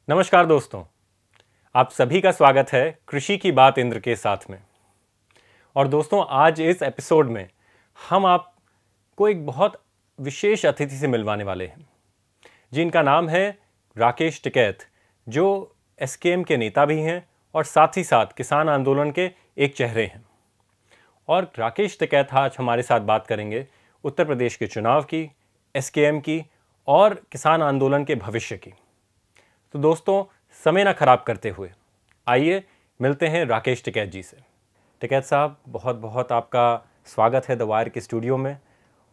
नमस्कार दोस्तों, आप सभी का स्वागत है कृषि की बात इंद्र के साथ में। और दोस्तों, आज इस एपिसोड में हम आपको एक बहुत विशेष अतिथि से मिलवाने वाले हैं, जिनका नाम है राकेश टिकैत, जो एसकेएम के नेता भी हैं और साथ ही साथ किसान आंदोलन के एक चेहरे हैं। और राकेश टिकैत आज हमारे साथ बात करेंगे उत्तर प्रदेश के चुनाव की, एसकेएम की और किसान आंदोलन के भविष्य की। तो दोस्तों, समय ना खराब करते हुए आइए मिलते हैं राकेश टिकैत जी से। टिकैत साहब, बहुत बहुत आपका स्वागत है द वायर के स्टूडियो में।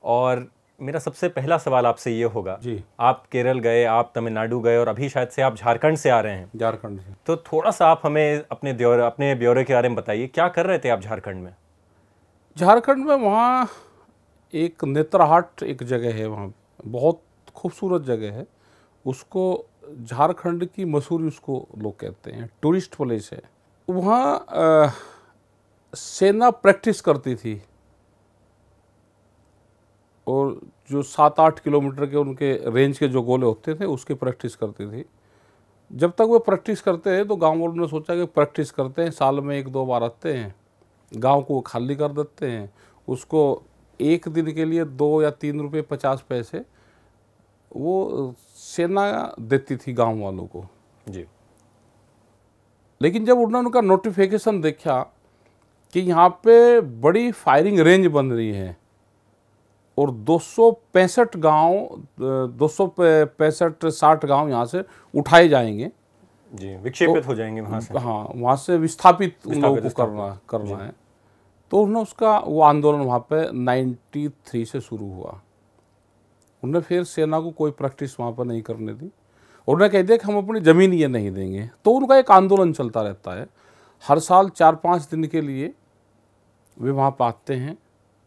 और मेरा सबसे पहला सवाल आपसे ये होगा जी। आप केरल गए, आप तमिलनाडु गए और अभी शायद से आप झारखंड से आ रहे हैं। झारखंड से। तो थोड़ा सा आप हमें अपने ब्यौरे के बारे में बताइए, क्या कर रहे थे आप झारखंड में? झारखंड में वहाँ एक नेत्रहाट एक जगह है, वहाँ बहुत खूबसूरत जगह है। उसको झारखंड की मसूरी उसको लोग कहते हैं, टूरिस्ट प्लेस है। वहाँ सेना प्रैक्टिस करती थी और जो 7-8 किलोमीटर के उनके रेंज के जो गोले होते थे उसकी प्रैक्टिस करती थी। जब तक वो प्रैक्टिस करते हैं तो गांव वालों ने सोचा कि प्रैक्टिस करते हैं, साल में 1-2 बार आते हैं, गांव को खाली कर देते हैं। उसको एक दिन के लिए 2 या 3 रुपये 50 पैसे वो सेना देती थी गांव वालों को जी। लेकिन जब उन्होंने उनका नोटिफिकेशन देखा कि यहाँ पे बड़ी फायरिंग रेंज बन रही है और 265 गांव 265-60 गांव यहाँ से उठाए जाएंगे, जी, विक्षेपित हो जाएंगे वहाँ से। हाँ, वहाँ से विस्थापित उन लोगों को करना है। तो उन्होंने उसका वो आंदोलन वहाँ पे 93 से शुरू हुआ। उन्होंने फिर सेना को कोई प्रैक्टिस वहाँ पर नहीं करने दी। उन्होंने कह दिया कि हम अपनी ज़मीन ये नहीं देंगे। तो उनका एक आंदोलन चलता रहता है। हर साल 4-5 दिन के लिए वे वहाँ पर आते हैं,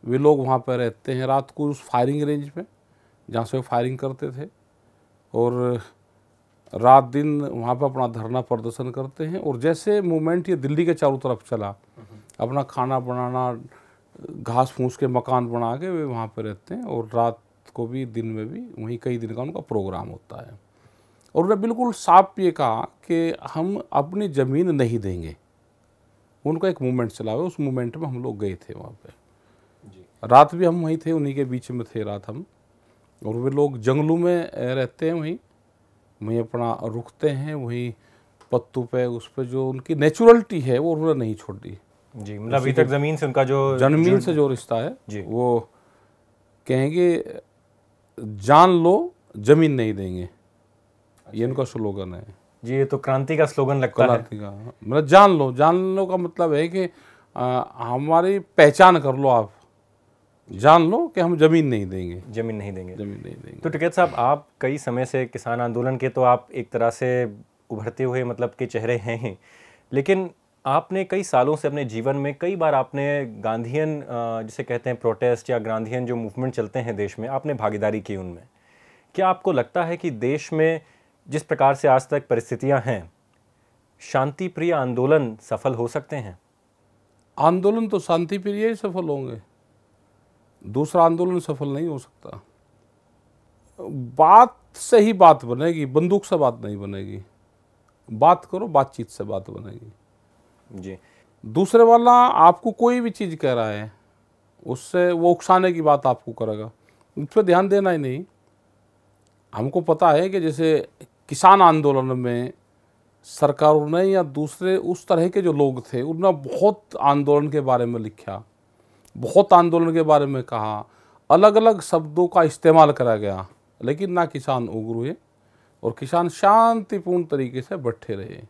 वे लोग वहाँ पर रहते हैं रात को उस फायरिंग रेंज पे जहाँ से वो फायरिंग करते थे, और रात दिन वहाँ पर अपना धरना प्रदर्शन करते हैं। और जैसे मूवमेंट ये दिल्ली के चारों तरफ चला, अपना खाना बनाना, घास फूस के मकान बना के वे वहाँ पर रहते हैं, और रात को भी दिन में भी वहीं कई दिन का उनका प्रोग्राम होता है। और उन्होंने बिल्कुल साफ ये कहा कि हम अपनी ज़मीन नहीं देंगे। उनका एक मूवमेंट चला हुआ, उस मूवमेंट में हम लोग गए थे वहाँ पे। रात भी हम वहीं थे, उन्हीं के बीच में थे रात हम। और वे लोग जंगलों में रहते हैं, वहीं अपना रुकते हैं, वहीं पत्तों पे उस पर जो उनकी नेचुरलिटी है वो उन्होंने नहीं छोड़ी। जी, मतलब अभी तक ज़मीन से उनका ज़मीन से जो रिश्ता है जी, वो कहेंगे जान लो ज़मीन नहीं देंगे। ये उनका स्लोगन है जी। ये तो क्रांति का स्लोगन लगता है। क्रांति का मतलब जान लो का मतलब है कि हमारी पहचान कर लो, आप जान लो कि हम ज़मीन नहीं देंगे, ज़मीन नहीं देंगे। तो टिकैत साहब, आप कई समय से किसान आंदोलन के तो आप एक तरह से उभरते हुए मतलब के चेहरे हैं ही, लेकिन आपने कई सालों से अपने जीवन में कई बार आपने गांधीयन जिसे कहते हैं प्रोटेस्ट या गांधीयन जो मूवमेंट चलते हैं देश में, आपने भागीदारी की उनमें। क्या आपको लगता है कि देश में जिस प्रकार से आज तक परिस्थितियां हैं, शांति प्रिय आंदोलन सफल हो सकते हैं? आंदोलन तो शांति प्रिय ही सफल होंगे, दूसरा आंदोलन सफल नहीं हो सकता। बात से ही बात बनेगी, बंदूक से बात नहीं बनेगी। बात करो, बातचीत से बात बनेगी जी। दूसरे वाला आपको कोई भी चीज़ कह रहा है, उससे वो उकसाने की बात आपको करेगा, उस पर ध्यान देना ही नहीं। हमको पता है कि जैसे किसान आंदोलन में सरकारों ने या दूसरे उस तरह के जो लोग थे उन्होंने बहुत आंदोलन के बारे में लिखा, बहुत आंदोलन के बारे में कहा, अलग अलग शब्दों का इस्तेमाल करा गया, लेकिन ना किसान उग्र हुए और किसान शांतिपूर्ण तरीके से बैठे रहे।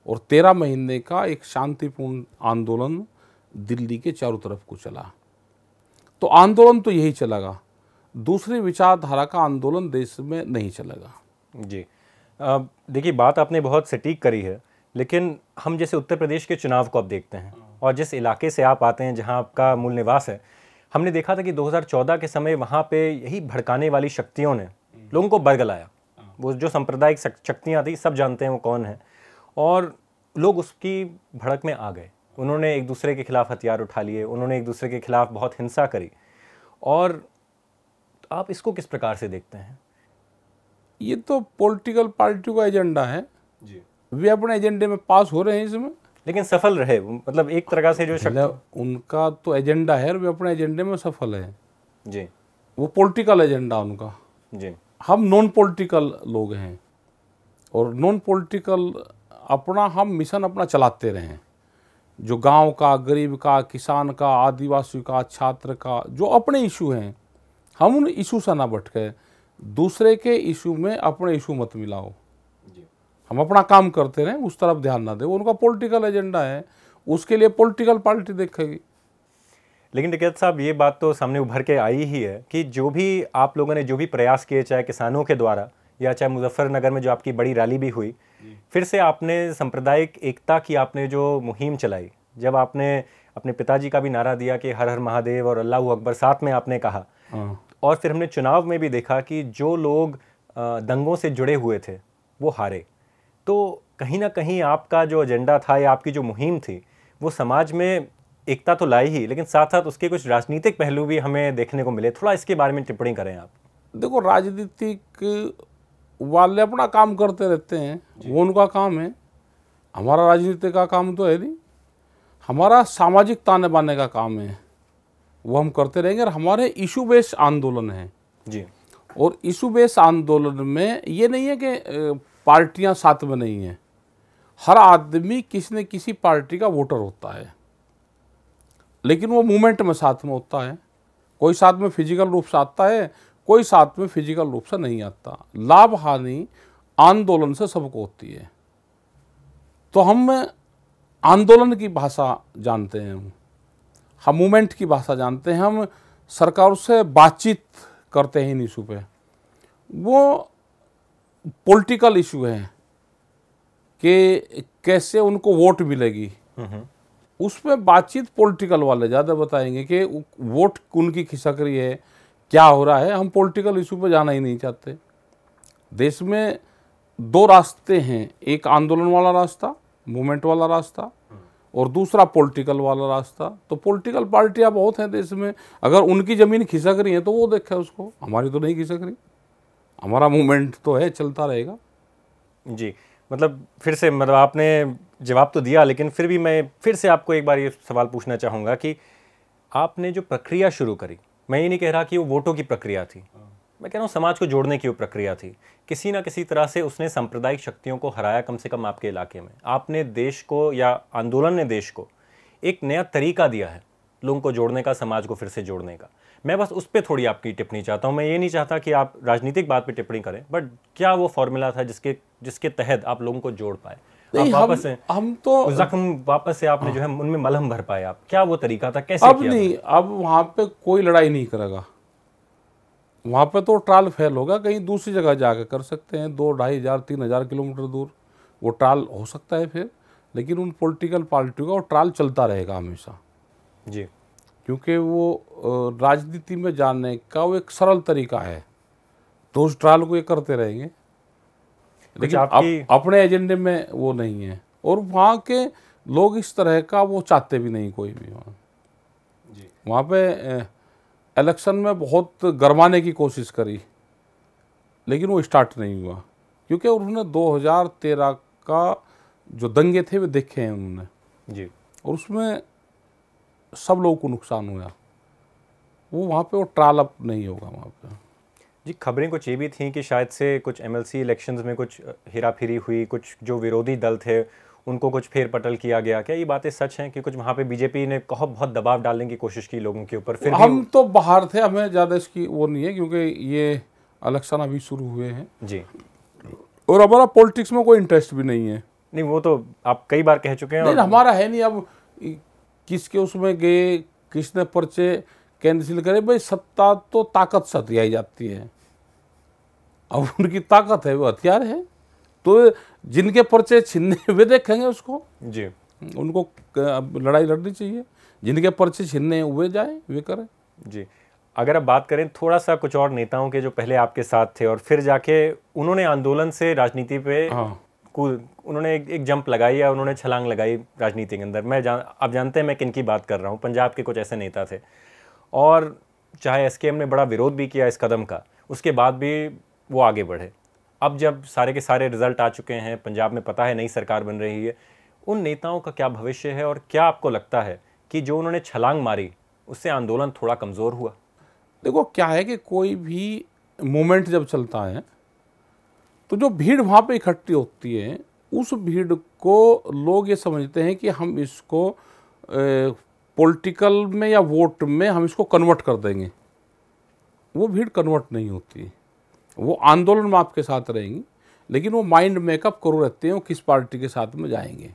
और 13 महीने का एक शांतिपूर्ण आंदोलन दिल्ली के चारों तरफ को चला। तो आंदोलन तो यही चलेगा, दूसरी विचारधारा का आंदोलन देश में नहीं चलेगा। जी, देखिए, बात आपने बहुत सटीक करी है, लेकिन हम जैसे उत्तर प्रदेश के चुनाव को अब देखते हैं और जिस इलाके से आप आते हैं, जहां आपका मूल निवास है, हमने देखा था कि 2014 के समय वहां पे यही भड़काने वाली शक्तियों ने लोगों को बरगलाया। वो जो सांप्रदायिक शक्तियां थी, सब जानते हैं वो कौन है, और लोग उसकी भड़क में आ गए। उन्होंने एक दूसरे के खिलाफ हथियार उठा लिए, उन्होंने एक दूसरे के खिलाफ बहुत हिंसा करी। और आप इसको किस प्रकार से देखते हैं? ये तो पॉलिटिकल पार्टी का एजेंडा है जी। वे अपने एजेंडे में पास हो रहे हैं इसमें, लेकिन सफल रहे, मतलब एक तरह से जो मतलब उनका तो एजेंडा है और वे अपने एजेंडे में सफल है। जी वो पॉलिटिकल एजेंडा उनका। जी हम नॉन पॉलिटिकल लोग हैं और नॉन पॉलिटिकल अपना हम मिशन अपना चलाते रहे। जो गांव का, गरीब का, किसान का, आदिवासी का, छात्र का, जो अपने इशू हैं, हम उन इशू से ना भटके, दूसरे के इशू में अपने इशू मत मिलाओ। हम अपना काम करते रहें, उस तरफ ध्यान ना दें। उनका पॉलिटिकल एजेंडा है, उसके लिए पॉलिटिकल पार्टी देखेगी। लेकिन टिकैत साहब, ये बात तो सामने उभर के आई ही है कि जो भी आप लोगों ने जो भी प्रयास किए, चाहे किसानों के द्वारा या चाहे मुजफ्फरनगर में जो आपकी बड़ी रैली भी हुई, फिर से आपने सांप्रदायिक एकता की आपने जो मुहिम चलाई, जब आपने अपने पिताजी का भी नारा दिया कि हर हर महादेव और अल्लाह अकबर साथ में आपने कहा, और फिर हमने चुनाव में भी देखा कि जो लोग दंगों से जुड़े हुए थे वो हारे। तो कहीं ना कहीं आपका जो एजेंडा था या आपकी जो मुहिम थी वो समाज में एकता तो लाई ही, लेकिन साथ साथ उसके कुछ राजनीतिक पहलू भी हमें देखने को मिले। थोड़ा इसके बारे में टिप्पणी करें आप। देखो, राजनीतिक वाले अपना काम करते रहते हैं, वो उनका काम है। हमारा राजनीति का काम तो है नहीं, हमारा सामाजिक ताने बाने का काम है, वो हम करते रहेंगे। और हमारे इशू बेस्ड आंदोलन है जी। और इशू बेस्ड आंदोलन में ये नहीं है कि पार्टियां साथ में नहीं हैं। हर आदमी किसी न किसी पार्टी का वोटर होता है, लेकिन वो मूवमेंट में साथ में होता है। कोई साथ में फिजिकल रूप से आता है, कोई साथ में फिजिकल रूप से नहीं आता। लाभ हानि आंदोलन से सबको होती है। तो हम आंदोलन की भाषा जानते हैं, हम मूवमेंट की भाषा जानते हैं, हम सरकार से बातचीत करते हैं इन इशू पे। वो पॉलिटिकल इशू है कि कैसे उनको वोट मिलेगी, उसमें बातचीत पॉलिटिकल वाले ज़्यादा बताएंगे कि वोट उनकी खिसक रही है, क्या हो रहा है। हम पॉलिटिकल इशू पे जाना ही नहीं चाहते। देश में दो रास्ते हैं, एक आंदोलन वाला रास्ता, मूवमेंट वाला रास्ता, और दूसरा पॉलिटिकल वाला रास्ता। तो पॉलिटिकल पार्टियां बहुत हैं देश में, अगर उनकी ज़मीन खिसक रही है तो वो देखे उसको, हमारी तो नहीं खिसक रही। हमारा मूवमेंट तो है, चलता रहेगा। जी, मतलब फिर से, मतलब आपने जवाब तो दिया, लेकिन फिर भी मैं फिर से आपको एक बार ये सवाल पूछना चाहूँगा कि आपने जो प्रक्रिया शुरू करी, मैं ये नहीं कह रहा कि वो वोटों की प्रक्रिया थी, मैं कह रहा हूँ समाज को जोड़ने की वो प्रक्रिया थी। किसी ना किसी तरह से उसने सांप्रदायिक शक्तियों को हराया, कम से कम आपके इलाके में। आपने देश को, या आंदोलन ने देश को एक नया तरीका दिया है लोगों को जोड़ने का, समाज को फिर से जोड़ने का। मैं बस उस पर थोड़ी आपकी टिप्पणी चाहता हूँ। मैं ये नहीं चाहता कि आप राजनीतिक बात पे टिप्पणी करें, बट क्या वो फॉर्मूला था जिसके तहत आप लोगों को जोड़ पाए? नहीं, वापस से हम तो जख्म वापस से आपने जो है उनमें मलहम भर पाए आप? क्या वो तरीका था, कैसे अब किया? नहीं, अब वहाँ पे कोई लड़ाई नहीं करेगा। वहाँ पे तो ट्रायल फेल होगा, कहीं दूसरी जगह जाकर कर सकते हैं, 2, 2,500, 3,000 किलोमीटर दूर वो ट्रायल हो सकता है फिर। लेकिन उन पॉलिटिकल पार्टियों का वो ट्रायल चलता रहेगा हमेशा जी, क्योंकि वो राजनीति में जाने का वो एक सरल तरीका है। तो उस ट्रायल को ये करते रहेंगे, लेकिन अपने एजेंडे में वो नहीं है। और वहाँ के लोग इस तरह का वो चाहते भी नहीं, कोई भी वहाँ पे इलेक्शन में बहुत गरमाने की कोशिश करी, लेकिन वो स्टार्ट नहीं हुआ, क्योंकि उन्होंने 2013 का जो दंगे थे वे देखे हैं उन्होंने जी, और उसमें सब लोगों को नुकसान हुआ। वो वहाँ पे वो ट्रायल अप नहीं होगा वहाँ पे। जी, खबरें कुछ ये भी थी कि शायद से कुछ एमएलसी इलेक्शंस में कुछ हेराफेरी हुई, कुछ जो विरोधी दल थे उनको कुछ फेर पटल किया गया। क्या ये बातें सच हैं कि कुछ वहाँ पे बीजेपी ने बहुत दबाव डालने की कोशिश की लोगों के ऊपर? फिर हम तो बाहर थे, हमें ज़्यादा इसकी वो नहीं है, क्योंकि ये इलेक्शन अभी शुरू हुए हैं जी, और हमारा पॉलिटिक्स में कोई इंटरेस्ट भी नहीं है। नहीं, वो तो आप कई बार कह चुके हैं। नहीं, हमारा है नहीं। अब किसके उसमें गए, किसने पर्चे कैंसिल करे, भाई सत्ता तो ताकत से हथियाई जाती है। अब उनकी ताकत है, वो हथियार है, तो जिनके पर्चे छीनने वे देखेंगे उसको जी, उनको लड़ाई लड़नी चाहिए। जिनके पर्चे छीनने वे जाए, वे करें। जी, अगर आप बात करें थोड़ा सा कुछ और नेताओं के जो पहले आपके साथ थे और फिर जाके उन्होंने आंदोलन से राजनीति पे उन्होंने एक जंप लगाई या उन्होंने छलांग लगाई राजनीति के अंदर। आप जानते हैं मैं किन की बात कर रहा हूँ। पंजाब के कुछ ऐसे नेता थे, और चाहे एसकेएम ने बड़ा विरोध भी किया इस कदम का, उसके बाद भी वो आगे बढ़े। अब जब सारे के सारे रिजल्ट आ चुके हैं, पंजाब में पता है नई सरकार बन रही है, उन नेताओं का क्या भविष्य है और क्या आपको लगता है कि जो उन्होंने छलांग मारी उससे आंदोलन थोड़ा कमज़ोर हुआ? देखो क्या है कि कोई भी मूवमेंट जब चलता है तो जो भीड़ वहाँ पे इकट्ठी होती है, उस भीड़ को लोग ये समझते हैं कि हम इसको पॉलिटिकल में या वोट में हम इसको कन्वर्ट कर देंगे। वो भीड़ कन्वर्ट नहीं होती, वो आंदोलन में आपके साथ रहेंगी, लेकिन वो माइंड मेकअप करो रहते हैं वो किस पार्टी के साथ में जाएंगे।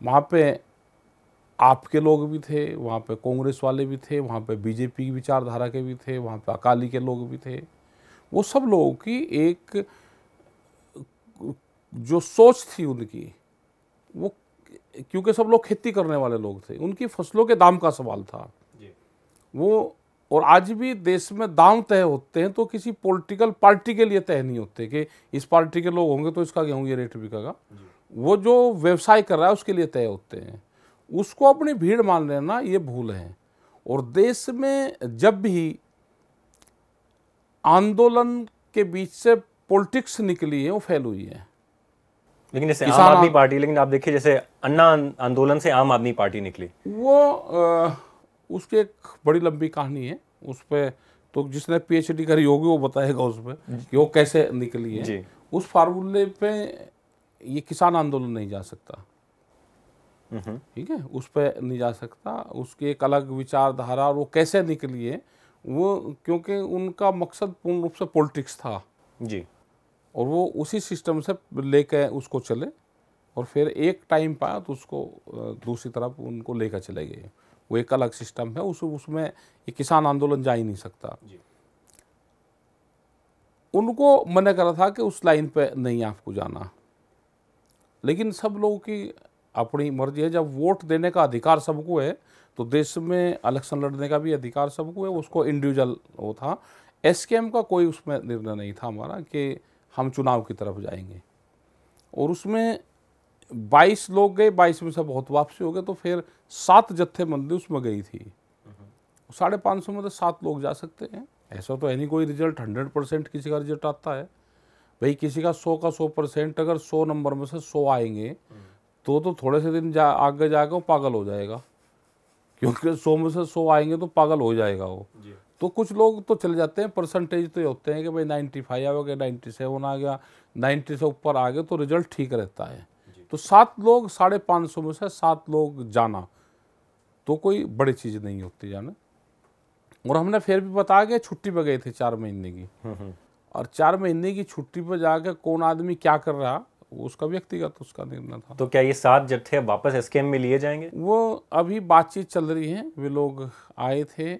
वहाँ पे आपके लोग भी थे, वहाँ पे कांग्रेस वाले भी थे, वहाँ पे बीजेपी की विचारधारा के भी थे, वहाँ पे अकाली के लोग भी थे। वो सब लोगों की एक जो सोच थी उनकी, वो क्योंकि सब लोग खेती करने वाले लोग थे, उनकी फसलों के दाम का सवाल था वो। और आज भी देश में दाम तय होते हैं तो किसी पॉलिटिकल पार्टी के लिए तय नहीं होते कि इस पार्टी के लोग होंगे तो इसका गेहूं ये रेट बिकेगा। वो जो व्यवसाय कर रहा है उसके लिए तय होते हैं। उसको अपनी भीड़ मान लेना ये भूल है। और देश में जब भी आंदोलन के बीच से पॉलिटिक्स निकली है वो फैल हुई है। लेकिन जैसे आम आदमी पार्टी, लेकिन आप देखिए जैसे अन्ना आंदोलन से आम आदमी पार्टी निकली, वो उसकी एक बड़ी लंबी कहानी है। उस पर तो जिसने पीएचडी करी होगी वो बताएगा उस पर कि वो कैसे निकली है जी। उस फार्मूले पे ये किसान आंदोलन नहीं जा सकता, ठीक है, उस पर नहीं जा सकता। उसकी एक अलग विचारधारा, और वो कैसे निकली है वो, क्योंकि उनका मकसद पूर्ण रूप से पॉलिटिक्स था जी, और वो उसी सिस्टम से लेकर उसको चले, और फिर एक टाइम पाया तो उसको दूसरी तरफ उनको लेकर चले गए। वो एक अलग सिस्टम है, उसमें ये किसान आंदोलन जा ही नहीं सकता जी। उनको मना करा था कि उस लाइन पे नहीं आपको जाना, लेकिन सब लोगों की अपनी मर्जी है। जब वोट देने का अधिकार सबको है तो देश में इलेक्शन लड़ने का भी अधिकार सबको है। उसको इंडिविजुअल वो था, एसकेएम का कोई उसमें निर्णय नहीं था हमारा कि हम चुनाव की तरफ जाएंगे। और उसमें 22 लोग गए, 22 में से बहुत वापसी हो गए, तो फिर 7 जत्थेबंदी उसमें गई थी। 550 में तो 7 लोग जा सकते हैं। ऐसा तो है नहीं कोई रिजल्ट 100% किसी का रिजल्ट आता है भाई। किसी का 100 का 100%, अगर 100 नंबर में से 100 आएंगे तो थोड़े से दिन आगे जाकर वो पागल हो जाएगा, क्योंकि 100 में से 100 आएंगे तो पागल हो जाएगा वो। तो कुछ लोग तो चले जाते हैं, परसेंटेज तो ये होते हैं कि भाई 95 आ गया, 97 आ गया, 90 से ऊपर आ गए तो रिजल्ट ठीक रहता है। तो 7 लोग 550 में से 7 लोग जाना तो कोई बड़ी चीज़ नहीं होती जाना। और हमने फिर भी बताया कि छुट्टी पर गए थे 4 महीने की, और 4 महीने की छुट्टी पर जाकर कौन आदमी क्या कर रहा उसका व्यक्तिगत उसका निर्णय था। तो क्या ये 7 जत्थे वापस एसकेएम में लिए जाएंगे? वो अभी बातचीत चल रही है, वे लोग आए थे,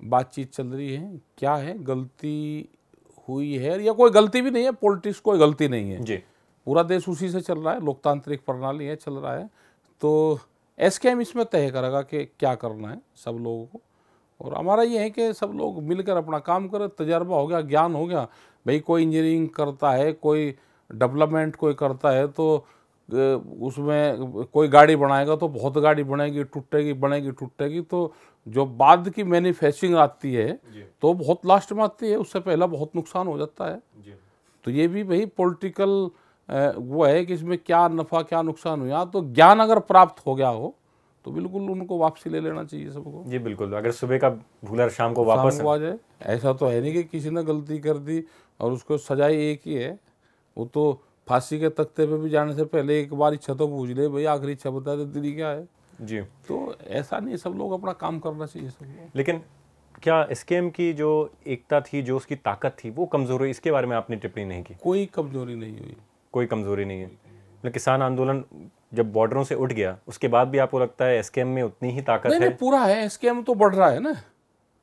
बातचीत चल रही है। क्या है, गलती हुई है या कोई गलती भी नहीं है, पॉलिटिक्स कोई गलती नहीं है जी। पूरा देश उसी से चल रहा है, लोकतांत्रिक प्रणाली है, चल रहा है। तो एसकेएम इसमें तय करेगा कि क्या करना है सब लोगों को। और हमारा ये है कि सब लोग मिलकर अपना काम करें। तजर्बा हो गया, ज्ञान हो गया भाई, कोई इंजीनियरिंग करता है, कोई डेवलपमेंट कोई करता है, तो उसमें कोई गाड़ी बनाएगा तो बहुत गाड़ी बनेगी, टूटेगी बनेगी टूटेगी, तो जो बाद की मैन्युफैक्चरिंग आती है तो बहुत लास्ट में आती है, उससे पहला बहुत नुकसान हो जाता है। तो ये भी भाई पॉलिटिकल वो है कि इसमें क्या नफ़ा क्या नुकसान हुआ। तो ज्ञान अगर प्राप्त हो गया हो तो बिल्कुल उनको वापसी ले लेना चाहिए सबको। जी बिल्कुल, अगर सुबह का भूलर शाम को वापस आ जाए। ऐसा तो है नहीं कि किसी ने गलती कर दी और उसको सजाई एक ही है। वो तो फांसी के तख्ते पे भी जाने से पहले एक बार इच्छा तो पूछ ले, भाई आखिरी इच्छा बता दे तेरी क्या है जी। तो ऐसा नहीं, सब लोग अपना काम करना चाहिए सब लोग। लेकिन क्या एसकेएम की जो एकता थी, जो उसकी ताकत थी, वो कमजोर हुई? इसके बारे में आपने टिप्पणी नहीं की? कोई कमजोरी नहीं हुई, कोई कमजोरी नहीं है। किसान आंदोलन जब बॉर्डरों से उठ गया उसके बाद भी आपको लगता है एसकेएम में उतनी ही ताकत है? नहीं, पूरा है। एसकेएम तो बढ़ रहा है ना,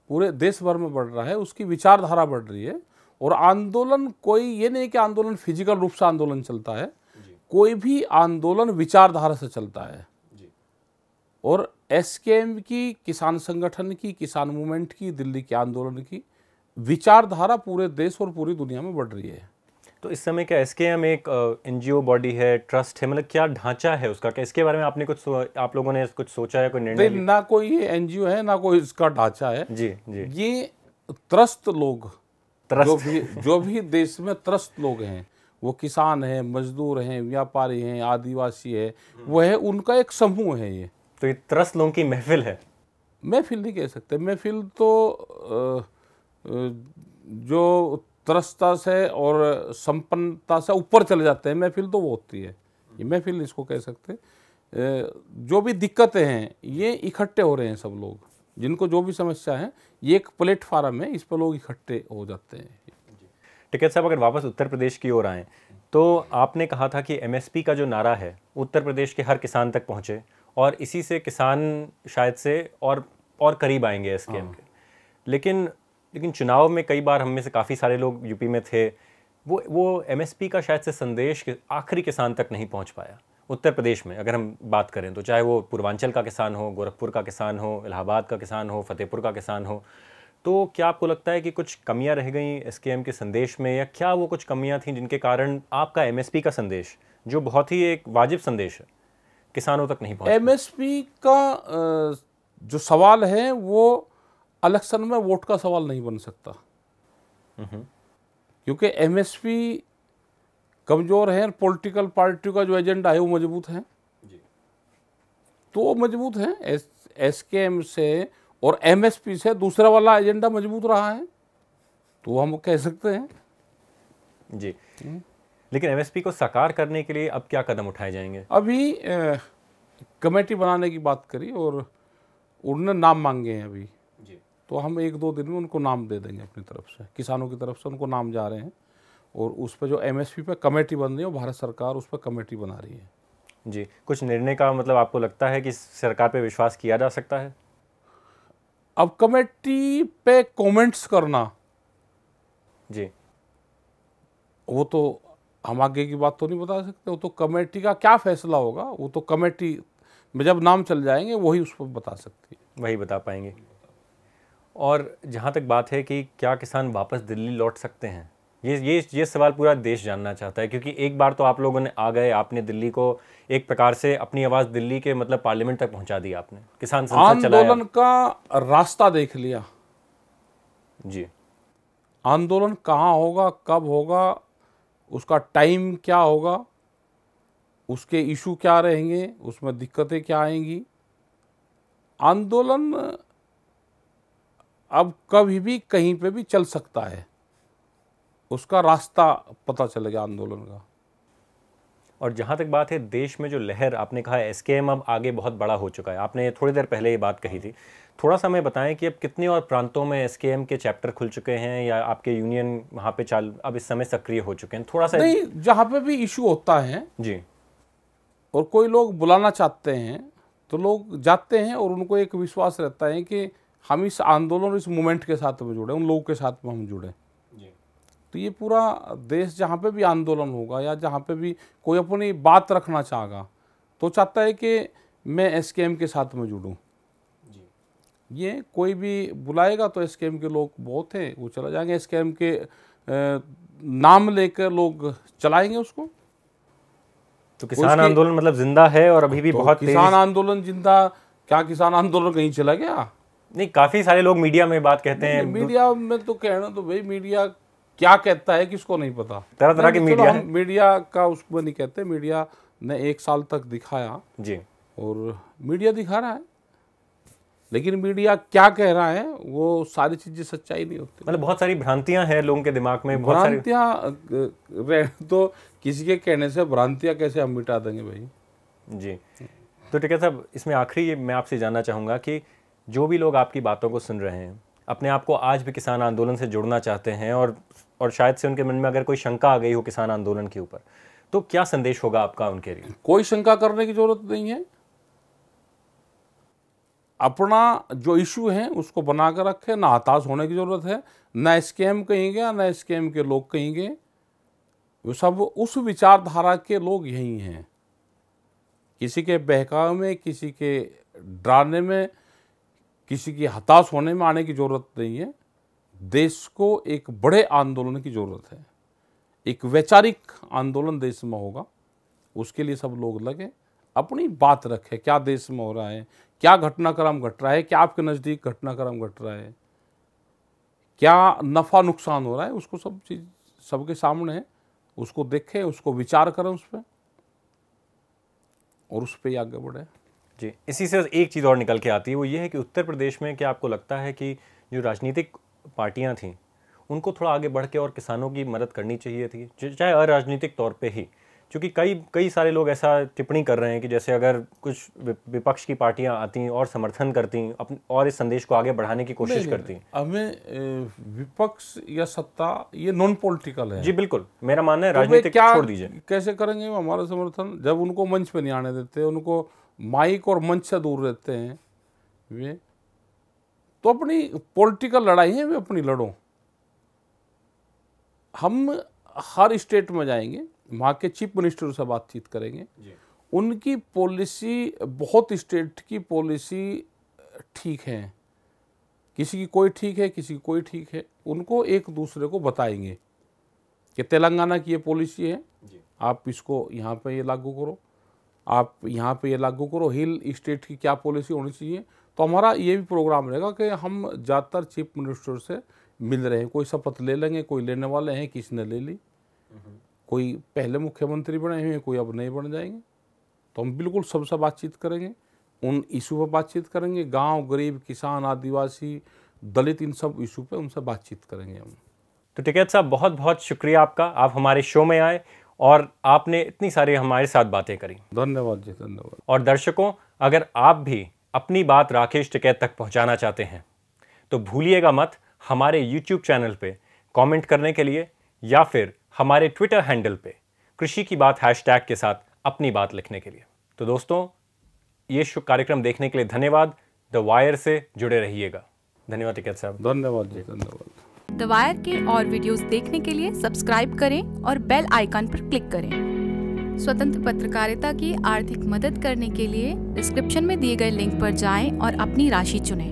पूरे देश भर में बढ़ रहा है, उसकी विचारधारा बढ़ रही है। और आंदोलन कोई ये नहीं कि आंदोलन फिजिकल रूप से आंदोलन चलता है, कोई भी आंदोलन विचारधारा से चलता है। और एसकेएम की, किसान संगठन की, किसान मूवमेंट की, दिल्ली के आंदोलन की विचारधारा पूरे देश और पूरी दुनिया में बढ़ रही है। तो इस समय क्या एसकेएम एक एनजीओ बॉडी है, ट्रस्ट है, मतलब क्या ढांचा है उसका? क्या इसके बारे में आपने कुछ आप लोगों ने कुछ सोचा है, कोई निर्णय? ना कोई एनजीओ है, ना कोई इसका ढांचा है। जी जी। ये त्रस्त लोग जो भी देश में त्रस्त लोग हैं, वो किसान हैं, मजदूर हैं, व्यापारी हैं, आदिवासी है, वो है, उनका एक समूह है ये। तो ये त्रस्त लोगों की महफिल है। महफिल नहीं कह सकते, महफिल तो जो त्रस्ता से और संपन्नता से ऊपर चले जाते हैं, महफिल तो वो होती है। ये महफिल इसको कह सकते। जो भी दिक्कतें हैं ये इकट्ठे हो रहे हैं, सब लोग जिनको जो भी समस्या है, ये एक प्लेटफार्म है, इस पर लोग इकट्ठे हो जाते हैं। टिकैत साहब, अगर वापस उत्तर प्रदेश की ओर आएँ तो आपने कहा था कि एमएसपी का जो नारा है उत्तर प्रदेश के हर किसान तक पहुँचे, और इसी से किसान शायद से और करीब आएंगे एसकेएम के। लेकिन चुनाव में कई बार हम में से काफ़ी सारे लोग यूपी में थे, वो एमएसपी का शायद से संदेश आखिरी किसान तक नहीं पहुंच पाया। उत्तर प्रदेश में अगर हम बात करें तो चाहे वो पूर्वांचल का किसान हो, गोरखपुर का किसान हो, इलाहाबाद का किसान हो, फतेहपुर का किसान हो, तो क्या आपको लगता है कि कुछ कमियां रह गई एसकेएम के संदेश में, या क्या वो कुछ कमियां थीं जिनके कारण आपका एमएसपी का संदेश, जो बहुत ही एक वाजिब संदेश है, किसानों तक नहीं पहुंचा? एमएसपी का जो सवाल है वो इलेक्शन में वोट का सवाल नहीं बन सकता, क्योंकि एमएसपी कमजोर है। पॉलिटिकल पार्टी का जो एजेंडा है वो मजबूत है, तो वो मजबूत है। एसकेएम से और एमएसपी से दूसरा वाला एजेंडा मजबूत रहा है, तो हम कह सकते हैं जी। लेकिन एमएसपी को साकार करने के लिए अब क्या कदम उठाए जाएंगे? अभी कमेटी बनाने की बात करी और उन्होंने नाम मांगे हैं अभी जी। तो हम 1-2 दिन में उनको नाम दे देंगे अपनी तरफ से, किसानों की तरफ से उनको नाम जा रहे हैं, और उस पर जो एमएसपी पे कमेटी बन रही है, भारत सरकार उस पर कमेटी बना रही है जी। कुछ निर्णय का मतलब आपको लगता है कि सरकार पे विश्वास किया जा सकता है? अब कमेटी पे कमेंट्स करना जी, वो तो हम आगे की बात तो नहीं बता सकते, वो तो कमेटी का क्या फैसला होगा, वो तो कमेटी में जब नाम चल जाएंगे वही उस पर बता सकती है, वही बता पाएंगे। और जहाँ तक बात है कि क्या किसान वापस दिल्ली लौट सकते हैं, ये सवाल पूरा देश जानना चाहता है, क्योंकि एक बार तो आप लोगों ने आ गए, आपने दिल्ली को एक प्रकार से अपनी आवाज़ दिल्ली के मतलब पार्लियामेंट तक पहुंचा दी आपने, किसान संसद चलाया, आंदोलन का रास्ता देख लिया जी। आंदोलन कहाँ होगा, कब होगा, उसका टाइम क्या होगा, उसके इशू क्या रहेंगे, उसमें दिक्कतें क्या आएंगी। आंदोलन अब कभी भी कहीं पे भी चल सकता है, उसका रास्ता पता चलेगा आंदोलन का। और जहाँ तक बात है देश में जो लहर, आपने कहा एसकेएम अब आगे बहुत बड़ा हो चुका है, आपने थोड़ी देर पहले ये बात कही थी, थोड़ा सा हमें बताएं कि अब कितने और प्रांतों में एसकेएम के चैप्टर खुल चुके हैं, या आपके यूनियन वहाँ पे अब इस समय सक्रिय हो चुके हैं? थोड़ा सा नहीं, जहाँ पे भी इशू होता है जी, और कोई लोग बुलाना चाहते हैं तो लोग जाते हैं, और उनको एक विश्वास रहता है कि हम इस आंदोलन, इस मूवमेंट के साथ में जुड़े, उन लोगों के साथ में हम जुड़े। तो ये पूरा देश जहाँ पे भी आंदोलन होगा या जहाँ पे भी कोई अपनी बात रखना चाहेगा तो चाहता है कि मैं एसकेएम के साथ में जुड़ूं। ये कोई भी बुलाएगा तो एसकेएम के लोग बहुत हैं, वो चला जाएंगे, एसकेएम के नाम लेकर लोग चलाएंगे उसको। तो किसान आंदोलन मतलब जिंदा है और अभी भी तो बहुत किसान आंदोलन जिंदा, क्या किसान आंदोलन कहीं चला गया? नहीं, काफी सारे लोग मीडिया में बात कहते हैं, मीडिया में तो कहना, तो भाई मीडिया क्या कहता है किसको नहीं पता, तरह तरह की मीडिया है। मीडिया का उसमें नहीं कहते, मीडिया ने 1 साल तक दिखाया जी, और मीडिया दिखा रहा है, लेकिन मीडिया क्या कह रहा है वो सारी चीजें सच्चाई नहीं होती। मतलब बहुत सारी भ्रांतियां हैं लोगों के दिमाग में, भ्रांतियां तो किसी के कहने से भ्रांतियां कैसे हम मिटा देंगे भाई जी। तो ठीक है साहब, इसमें आखिरी मैं आपसे जानना चाहूँगा कि जो भी लोग आपकी बातों को सुन रहे हैं, अपने आप को आज भी किसान आंदोलन से जुड़ना चाहते हैं, और शायद से उनके मन में अगर कोई शंका आ गई हो किसान आंदोलन के ऊपर, तो क्या संदेश होगा आपका उनके लिए? कोई शंका करने की जरूरत नहीं है, अपना जो इशू है उसको बनाकर रखे, ना हताश होने की जरूरत है, ना एसकेएम कहेंगे ना एसकेएम के लोग कहेंगे, वो सब उस विचारधारा के लोग यही हैं। किसी के बहकावे में, किसी के डराने में, किसी की हताश होने में आने की जरूरत नहीं है। देश को एक बड़े आंदोलन की जरूरत है, एक वैचारिक आंदोलन देश में होगा, उसके लिए सब लोग लगे, अपनी बात रखें, क्या देश में हो रहा है, क्या घटनाक्रम घट रहा है, क्या आपके नज़दीक घटनाक्रम घट रहा है, क्या नफ़ा नुकसान हो रहा है, उसको सब चीज़ सबके सामने है, उसको देखें, उसको विचार करें उस पर, और उस पर ही आगे बढ़े। जी, इसी से एक चीज़ और निकल के आती है, वो ये है कि उत्तर प्रदेश में क्या आपको लगता है कि जो राजनीतिक पार्टियां थीं उनको थोड़ा आगे बढ़ के और किसानों की मदद करनी चाहिए थी, चाहे अराजनीतिक तौर पे ही? क्योंकि कई सारे लोग ऐसा टिप्पणी कर रहे हैं कि जैसे अगर कुछ विपक्ष की पार्टियां आती और समर्थन करती और इस संदेश को आगे बढ़ाने की कोशिश करती। हमें विपक्ष या सत्ता ये नॉन पॉलिटिकल है। जी बिल्कुल, मेरा मानना है राजनीतिक छोड़ दीजिए। कैसे करेंगे वो हमारा समर्थन, जब उनको मंच पे नहीं आने देते, उनको माइक और मंच से दूर रहते हैं वे, तो अपनी पॉलिटिकल लड़ाई है वे अपनी लड़ो। हम हर स्टेट में जाएंगे, वहाँ के चीफ मिनिस्टर से बातचीत करेंगे, उनकी पॉलिसी, बहुत स्टेट की पॉलिसी ठीक है, किसी की कोई ठीक है, किसी की कोई ठीक है, उनको एक दूसरे को बताएंगे कि तेलंगाना की ये पॉलिसी है, आप इसको यहाँ पे ये लागू करो, आप यहाँ पे ये लागू करो, हिल स्टेट की क्या पॉलिसी होनी चाहिए। तो हमारा ये भी प्रोग्राम रहेगा कि हम ज़्यादातर चीफ मिनिस्टर से मिल रहे हैं, कोई शपथ ले लेंगे, कोई लेने वाले हैं, किसी ने ले ली, कोई पहले मुख्यमंत्री बने हुए हैं, कोई अब नए बन जाएंगे, तो हम बिल्कुल सबसे बातचीत करेंगे, उन इशू पर बातचीत करेंगे, गांव, गरीब, किसान, आदिवासी, दलित, इन सब इशू पे उनसे बातचीत करेंगे हम। तो टिकैत साहब, बहुत बहुत शुक्रिया आपका, आप हमारे शो में आए और आपने इतनी सारी हमारे साथ बातें करी। धन्यवाद जी, धन्यवाद। और दर्शकों, अगर आप भी अपनी बात राकेश टिकैत तक पहुंचाना चाहते हैं तो भूलिएगा मत हमारे YouTube चैनल पे कमेंट करने के लिए, या फिर हमारे ट्विटर हैंडल पे कृषि की बात हैशटैग के साथ अपनी बात लिखने के लिए। तो दोस्तों, ये कार्यक्रम देखने के लिए धन्यवाद। द वायर से जुड़े रहिएगा। धन्यवाद टिकैत साहब। धन्यवाद जी, धन्यवाद। द वायर के और वीडियोस देखने के लिए सब्सक्राइब करें और बेल आइकन पर क्लिक करें। स्वतंत्र पत्रकारिता की आर्थिक मदद करने के लिए डिस्क्रिप्शन में दिए गए लिंक पर जाएं और अपनी राशि चुनें।